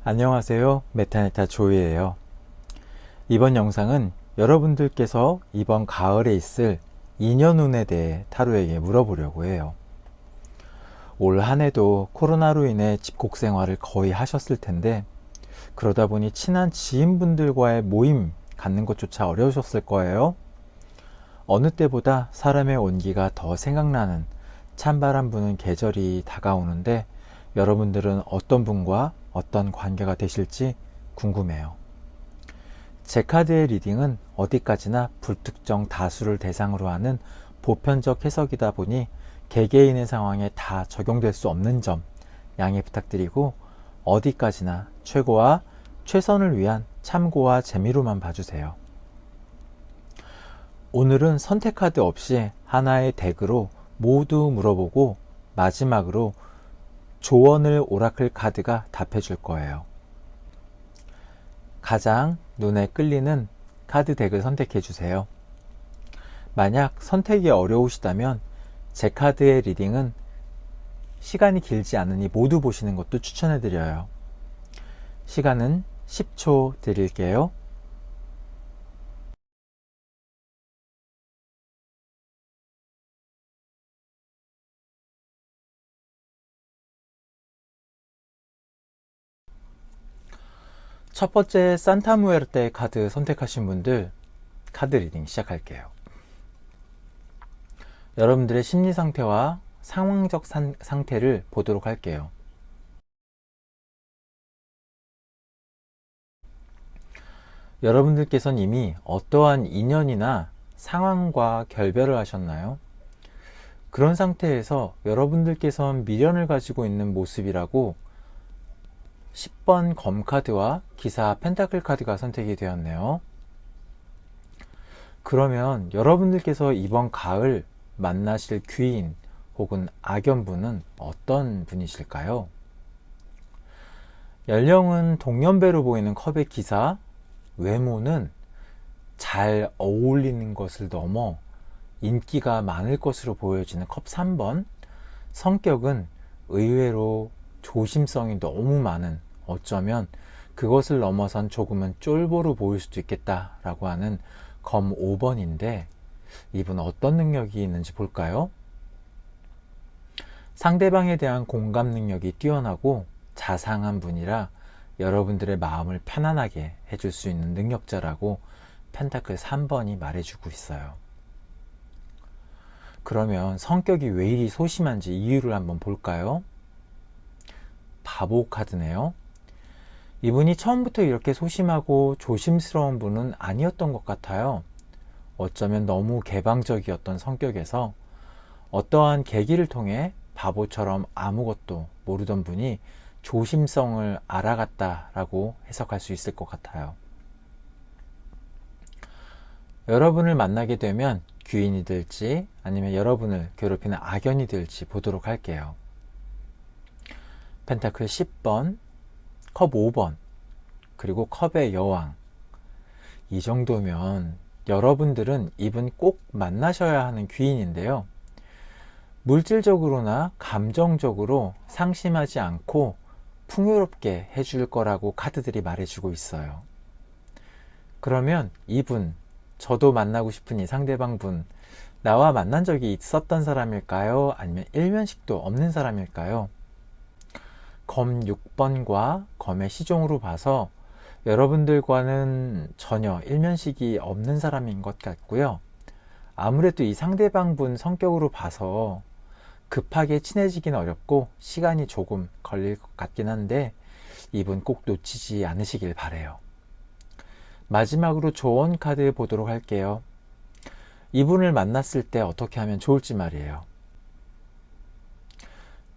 안녕하세요. 메타네타 조이예요. 이번 영상은 여러분들께서 이번 가을에 있을 인연운에 대해 타로에게 물어보려고 해요. 올 한해도 코로나로 인해 집콕 생활을 거의 하셨을 텐데 그러다 보니 친한 지인분들과의 모임 갖는 것조차 어려우셨을 거예요. 어느 때보다 사람의 온기가 더 생각나는 찬바람 부는 계절이 다가오는데 여러분들은 어떤 분과 어떤 관계가 되실지 궁금해요. 제 카드의 리딩은 어디까지나 불특정 다수를 대상으로 하는 보편적 해석이다 보니 개개인의 상황에 다 적용될 수 없는 점 양해 부탁드리고 어디까지나 최고와 최선을 위한 참고와 재미로만 봐주세요. 오늘은 선택 카드 없이 하나의 덱으로 모두 물어보고 마지막으로 조언을 오라클 카드가 답해 줄 거예요. 가장 눈에 끌리는 카드 덱을 선택해 주세요. 만약 선택이 어려우시다면 제 카드의 리딩은 시간이 길지 않으니 모두 보시는 것도 추천해 드려요. 시간은 10초 드릴게요. 첫 번째 산타무에르테 카드 선택하신 분들 카드 리딩 시작할게요. 여러분들의 심리 상태와 상황적 상태를 보도록 할게요. 여러분들께서는 이미 어떠한 인연이나 상황과 결별을 하셨나요? 그런 상태에서 여러분들께서는 미련을 가지고 있는 모습이라고 10번 검 카드와 기사 펜타클 카드가 선택이 되었네요. 그러면 여러분들께서 이번 가을 만나실 귀인 혹은 악연분은 어떤 분이실까요? 연령은 동년배로 보이는 컵의 기사, 외모는 잘 어울리는 것을 넘어 인기가 많을 것으로 보여지는 컵 3번, 성격은 의외로 조심성이 너무 많은, 어쩌면 그것을 넘어선 조금은 쫄보로 보일 수도 있겠다라고 하는 검 5번인데 이분 어떤 능력이 있는지 볼까요? 상대방에 대한 공감 능력이 뛰어나고 자상한 분이라 여러분들의 마음을 편안하게 해줄 수 있는 능력자라고 펜타클 3번이 말해주고 있어요. 그러면 성격이 왜 이리 소심한지 이유를 한번 볼까요? 바보 카드네요. 이분이 처음부터 이렇게 소심하고 조심스러운 분은 아니었던 것 같아요. 어쩌면 너무 개방적이었던 성격에서 어떠한 계기를 통해 바보처럼 아무것도 모르던 분이 조심성을 알아갔다라고 해석할 수 있을 것 같아요. 여러분을 만나게 되면 귀인이 될지 아니면 여러분을 괴롭히는 악연이 될지 보도록 할게요. 펜타클 10번, 컵 5번, 그리고 컵의 여왕. 이 정도면 여러분들은 이분 꼭 만나셔야 하는 귀인인데요. 물질적으로나 감정적으로 상심하지 않고 풍요롭게 해줄 거라고 카드들이 말해주고 있어요. 그러면 이분, 저도 만나고 싶은 이 상대방 분, 나와 만난 적이 있었던 사람일까요? 아니면 일면식도 없는 사람일까요? 검 6번과 검의 시종으로 봐서 여러분들과는 전혀 일면식이 없는 사람인 것 같고요. 아무래도 이 상대방 분 성격으로 봐서 급하게 친해지긴 어렵고 시간이 조금 걸릴 것 같긴 한데 이분 꼭 놓치지 않으시길 바라요. 마지막으로 조언 카드 보도록 할게요. 이분을 만났을 때 어떻게 하면 좋을지 말이에요.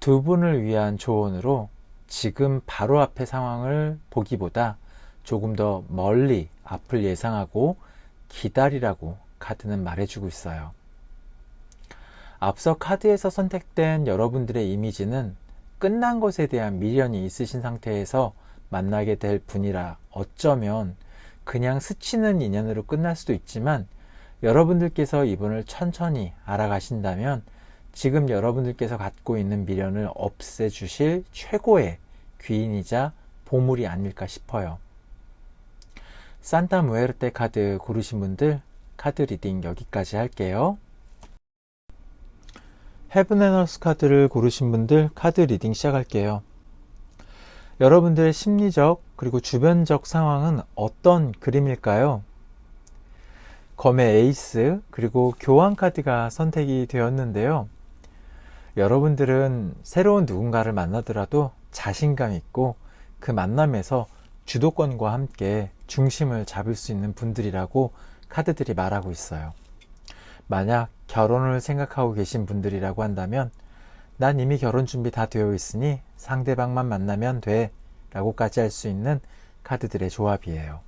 두 분을 위한 조언으로 지금 바로 앞의 상황을 보기보다 조금 더 멀리 앞을 예상하고 기다리라고 카드는 말해주고 있어요. 앞서 카드에서 선택된 여러분들의 이미지는 끝난 것에 대한 미련이 있으신 상태에서 만나게 될 분이라 어쩌면 그냥 스치는 인연으로 끝날 수도 있지만 여러분들께서 이분을 천천히 알아가신다면 지금 여러분들께서 갖고 있는 미련을 없애주실 최고의 귀인이자 보물이 아닐까 싶어요. 산타 무에르테 카드 고르신 분들 카드 리딩 여기까지 할게요. 헤븐 앤 어스 카드를 고르신 분들 카드 리딩 시작할게요. 여러분들의 심리적 그리고 주변적 상황은 어떤 그림일까요? 검의 에이스 그리고 교환 카드가 선택이 되었는데요. 여러분들은 새로운 누군가를 만나더라도 자신감 있고 그 만남에서 주도권과 함께 중심을 잡을 수 있는 분들이라고 카드들이 말하고 있어요. 만약 결혼을 생각하고 계신 분들이라고 한다면 난 이미 결혼 준비 다 되어 있으니 상대방만 만나면 돼 라고까지 할 수 있는 카드들의 조합이에요.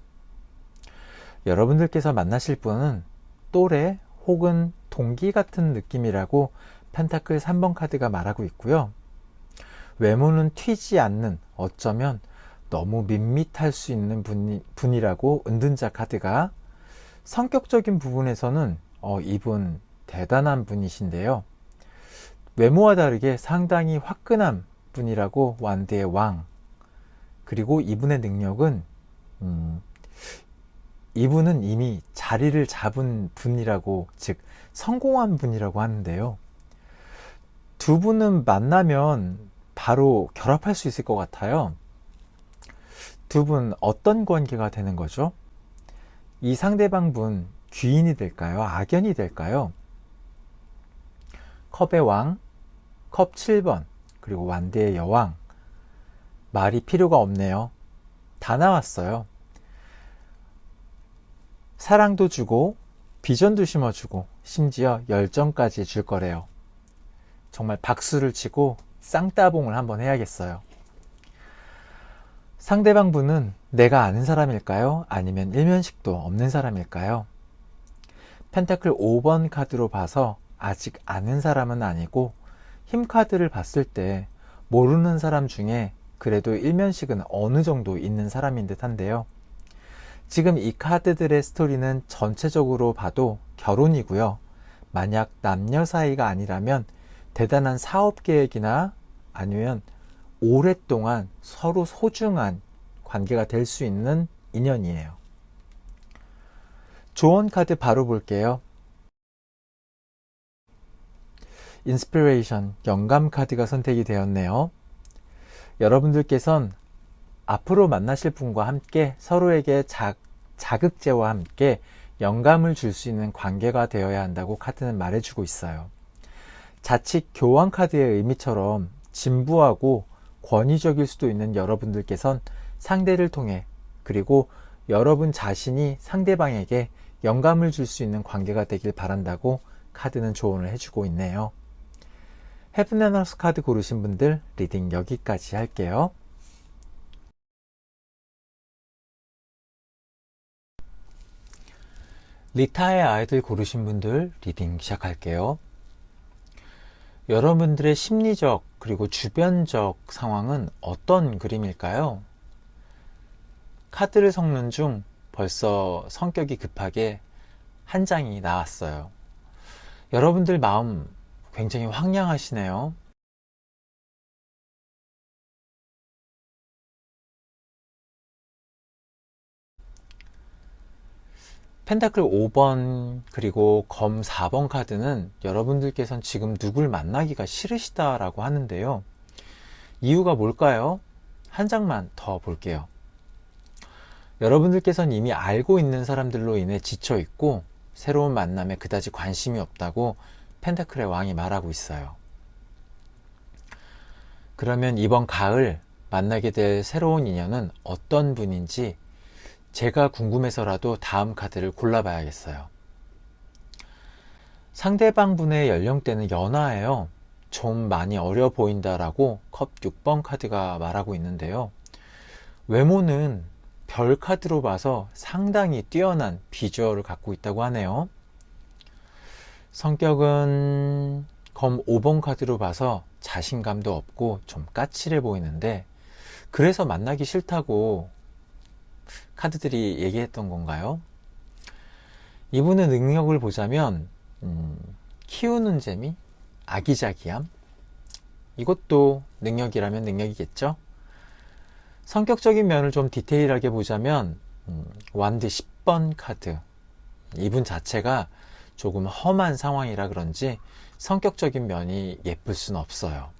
여러분들께서 만나실 분은 또래 혹은 동기 같은 느낌이라고 펜타클 3번 카드가 말하고 있고요. 외모는 튀지 않는, 어쩌면 너무 밋밋할 수 있는 분이라고 은둔자 카드가, 성격적인 부분에서는 이분 대단한 분이신데요. 외모와 다르게 상당히 화끈한 분이라고 완드의 왕, 그리고 이분의 능력은 이분은 이미 자리를 잡은 분이라고, 즉 성공한 분이라고 하는데요. 두 분은 만나면 바로 결합할 수 있을 것 같아요. 두 분 어떤 관계가 되는 거죠? 이 상대방 분 귀인이 될까요? 악연이 될까요? 컵의 왕, 컵 7번, 그리고 완드의 여왕. 말이 필요가 없네요. 다 나왔어요. 사랑도 주고 비전도 심어주고 심지어 열정까지 줄 거래요. 정말 박수를 치고 쌍따봉을 한번 해야겠어요. 상대방 분은 내가 아는 사람일까요? 아니면 일면식도 없는 사람일까요? 펜타클 5번 카드로 봐서 아직 아는 사람은 아니고, 힘 카드를 봤을 때 모르는 사람 중에 그래도 일면식은 어느 정도 있는 사람인 듯 한데요. 지금 이 카드들의 스토리는 전체적으로 봐도 결혼이고요. 만약 남녀 사이가 아니라면 대단한 사업 계획이나 아니면 오랫동안 서로 소중한 관계가 될 수 있는 인연이에요. 조언 카드 바로 볼게요. 인스피레이션, 영감 카드가 선택이 되었네요. 여러분들께선 앞으로 만나실 분과 함께 서로에게 자극제와 함께 영감을 줄 수 있는 관계가 되어야 한다고 카드는 말해주고 있어요. 자칫 교환 카드의 의미처럼 진부하고 권위적일 수도 있는 여러분들께선 상대를 통해, 그리고 여러분 자신이 상대방에게 영감을 줄 수 있는 관계가 되길 바란다고 카드는 조언을 해주고 있네요. 헤븐 앤 어스 카드 고르신 분들 리딩 여기까지 할게요. 리타의 아이들 고르신 분들 리딩 시작할게요. 여러분들의 심리적 그리고 주변적 상황은 어떤 그림일까요? 카드를 섞는 중 벌써 성격이 급하게 한 장이 나왔어요. 여러분들 마음 굉장히 황량하시네요. 펜타클 5번 그리고 검 4번 카드는 여러분들께서는 지금 누굴 만나기가 싫으시다라고 하는데요. 이유가 뭘까요? 한 장만 더 볼게요. 여러분들께서는 이미 알고 있는 사람들로 인해 지쳐있고 새로운 만남에 그다지 관심이 없다고 펜타클의 왕이 말하고 있어요. 그러면 이번 가을 만나게 될 새로운 인연은 어떤 분인지 제가 궁금해서라도 다음 카드를 골라봐야겠어요. 상대방 분의 연령대는 연하예요. 좀 많이 어려 보인다라고 컵 6번 카드가 말하고 있는데요. 외모는 별 카드로 봐서 상당히 뛰어난 비주얼을 갖고 있다고 하네요. 성격은 검 5번 카드로 봐서 자신감도 없고 좀 까칠해 보이는데, 그래서 만나기 싫다고 카드들이 얘기했던 건가요? 이분의 능력을 보자면 키우는 재미, 아기자기함, 이것도 능력이라면 능력이겠죠? 성격적인 면을 좀 디테일하게 보자면 완드 10번 카드, 이분 자체가 조금 험한 상황이라 그런지 성격적인 면이 예쁠 순 없어요.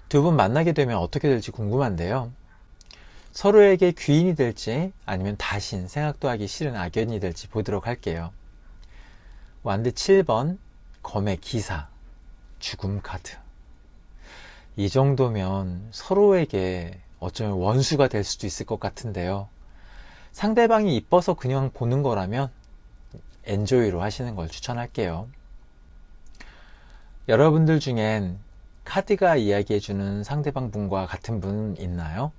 두 분 만나게 되면 어떻게 될지 궁금한데요. 서로에게 귀인이 될지 아니면 다신 생각도 하기 싫은 악연이 될지 보도록 할게요. 완드 7번 검의 기사, 죽음 카드. 이 정도면 서로에게 어쩌면 원수가 될 수도 있을 것 같은데요. 상대방이 이뻐서 그냥 보는 거라면 엔조이로 하시는 걸 추천할게요. 여러분들 중엔 카드가 이야기해주는 상대방 분과 같은 분 있나요?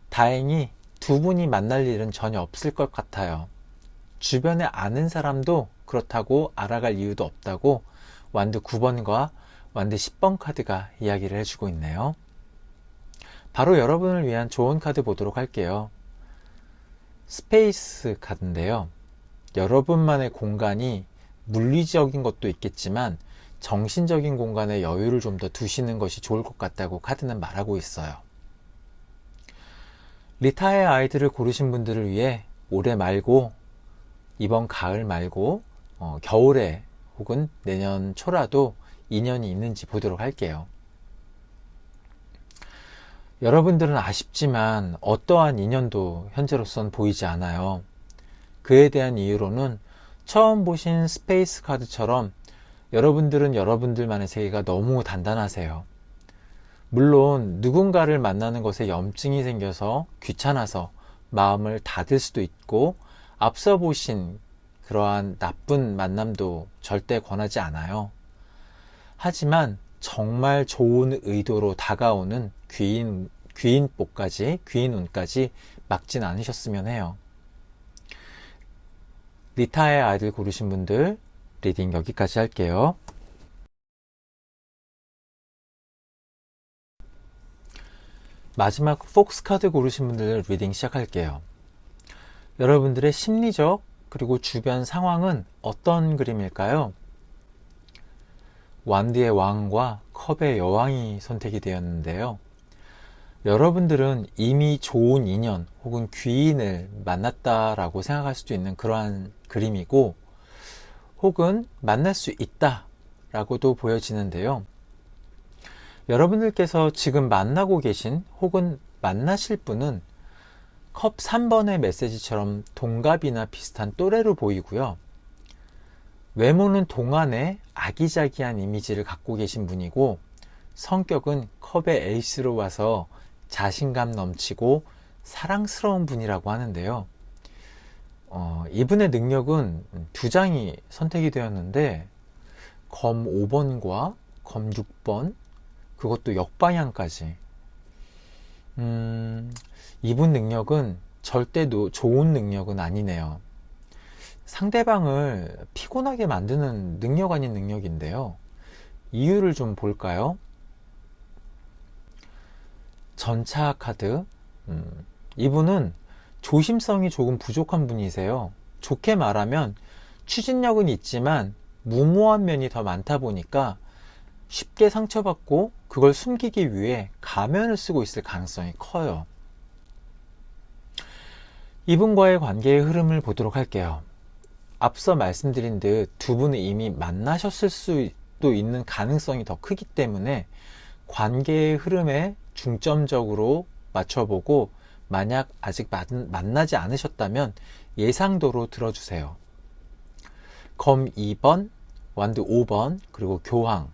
다행히 두 분이 만날 일은 전혀 없을 것 같아요. 주변에 아는 사람도 그렇다고 알아갈 이유도 없다고 완드 9번과 완드 10번 카드가 이야기를 해주고 있네요. 바로 여러분을 위한 좋은 카드 보도록 할게요. 스페이스 카드인데요. 여러분만의 공간이 물리적인 것도 있겠지만 정신적인 공간에 여유를 좀 더 두시는 것이 좋을 것 같다고 카드는 말하고 있어요. 리타의 아이들을 고르신 분들을 위해 올해 말고 이번 가을 말고 겨울에 혹은 내년 초라도 인연이 있는지 보도록 할게요. 여러분들은 아쉽지만 어떠한 인연도 현재로선 보이지 않아요. 그에 대한 이유로는 처음 보신 스페이스 카드처럼 여러분들은 여러분들만의 세계가 너무 단단하세요. 물론 누군가를 만나는 것에 염증이 생겨서 귀찮아서 마음을 닫을 수도 있고 앞서 보신 그러한 나쁜 만남도 절대 권하지 않아요. 하지만 정말 좋은 의도로 다가오는 귀인복까지, 귀인운까지 막진 않으셨으면 해요. 리타의 아이들 고르신 분들 리딩 여기까지 할게요. 마지막 폭스 카드 고르신 분들 리딩 시작할게요. 여러분들의 심리적 그리고 주변 상황은 어떤 그림일까요? 완드의 왕과 컵의 여왕이 선택이 되었는데요. 여러분들은 이미 좋은 인연 혹은 귀인을 만났다라고 생각할 수도 있는 그러한 그림이고 혹은 만날 수 있다라고도 보여지는데요. 여러분들께서 지금 만나고 계신 혹은 만나실 분은 컵 3번의 메시지처럼 동갑이나 비슷한 또래로 보이고요. 외모는 동안의 아기자기한 이미지를 갖고 계신 분이고 성격은 컵의 에이스로 와서 자신감 넘치고 사랑스러운 분이라고 하는데요. 이분의 능력은 두 장이 선택이 되었는데 검 5번과 검 6번 그것도 역방향까지 이분 능력은 절대 좋은 능력은 아니네요. 상대방을 피곤하게 만드는 능력 아닌 능력인데요. 이유를 좀 볼까요? 전차 카드. 이분은 조심성이 조금 부족한 분이세요. 좋게 말하면 추진력은 있지만 무모한 면이 더 많다 보니까 쉽게 상처받고 그걸 숨기기 위해 가면을 쓰고 있을 가능성이 커요. 이분과의 관계의 흐름을 보도록 할게요. 앞서 말씀드린 듯 두 분은 이미 만나셨을 수도 있는 가능성이 더 크기 때문에 관계의 흐름에 중점적으로 맞춰보고 만약 아직 만나지 않으셨다면 예상도로 들어주세요. 검 2번, 완드 5번, 그리고 교황.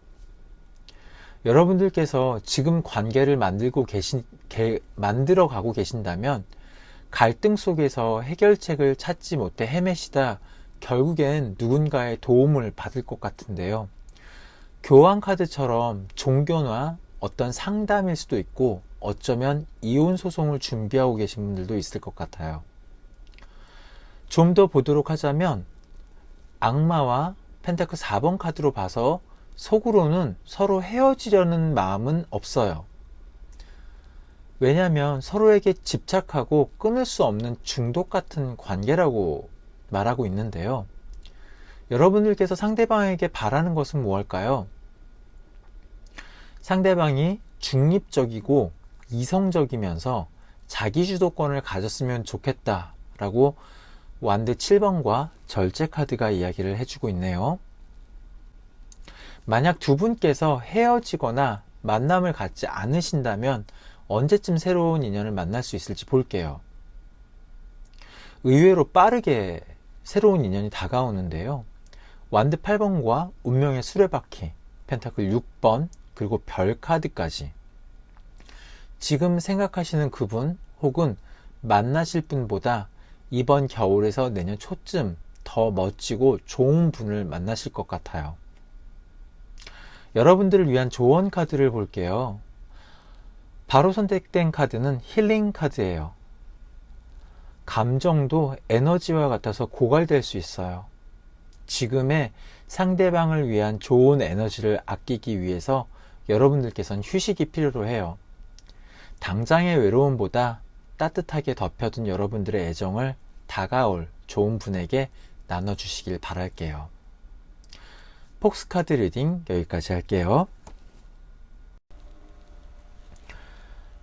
여러분들께서 지금 관계를 만들어 가고 계신다면 갈등 속에서 해결책을 찾지 못해 헤매시다 결국엔 누군가의 도움을 받을 것 같은데요. 교황 카드처럼 종교나 어떤 상담일 수도 있고 어쩌면 이혼 소송을 준비하고 계신 분들도 있을 것 같아요. 좀 더 보도록 하자면 악마와 펜타클 4번 카드로 봐서 속으로는 서로 헤어지려는 마음은 없어요. 왜냐하면 서로에게 집착하고 끊을 수 없는 중독 같은 관계라고 말하고 있는데요. 여러분들께서 상대방에게 바라는 것은 무엇일까요? 상대방이 중립적이고 이성적이면서 자기 주도권을 가졌으면 좋겠다라고 완드 7번과 절제 카드가 이야기를 해주고 있네요. 만약 두 분께서 헤어지거나 만남을 갖지 않으신다면 언제쯤 새로운 인연을 만날 수 있을지 볼게요. 의외로 빠르게 새로운 인연이 다가오는데요. 완드 8번과 운명의 수레바퀴, 펜타클 6번, 그리고 별 카드까지. 지금 생각하시는 그분 혹은 만나실 분보다 이번 겨울에서 내년 초쯤 더 멋지고 좋은 분을 만나실 것 같아요. 여러분들을 위한 조언 카드를 볼게요. 바로 선택된 카드는 힐링 카드예요. 감정도 에너지와 같아서 고갈될 수 있어요. 지금의 상대방을 위한 좋은 에너지를 아끼기 위해서 여러분들께서는 휴식이 필요로 해요. 당장의 외로움보다 따뜻하게 덮여둔 여러분들의 애정을 다가올 좋은 분에게 나눠주시길 바랄게요. 폭스카드 리딩 여기까지 할게요.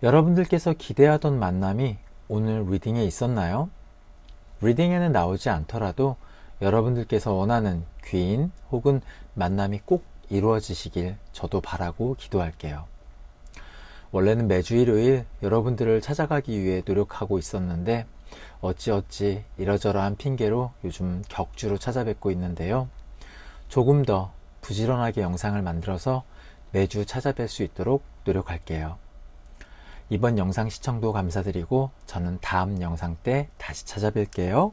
여러분들께서 기대하던 만남이 오늘 리딩에 있었나요? 리딩에는 나오지 않더라도 여러분들께서 원하는 귀인 혹은 만남이 꼭 이루어지시길 저도 바라고 기도할게요. 원래는 매주 일요일 여러분들을 찾아가기 위해 노력하고 있었는데 어찌어찌 이러저러한 핑계로 요즘 격주로 찾아뵙고 있는데요. 조금 더 부지런하게 영상을 만들어서 매주 찾아뵐 수 있도록 노력할게요. 이번 영상 시청도 감사드리고 저는 다음 영상 때 다시 찾아뵐게요.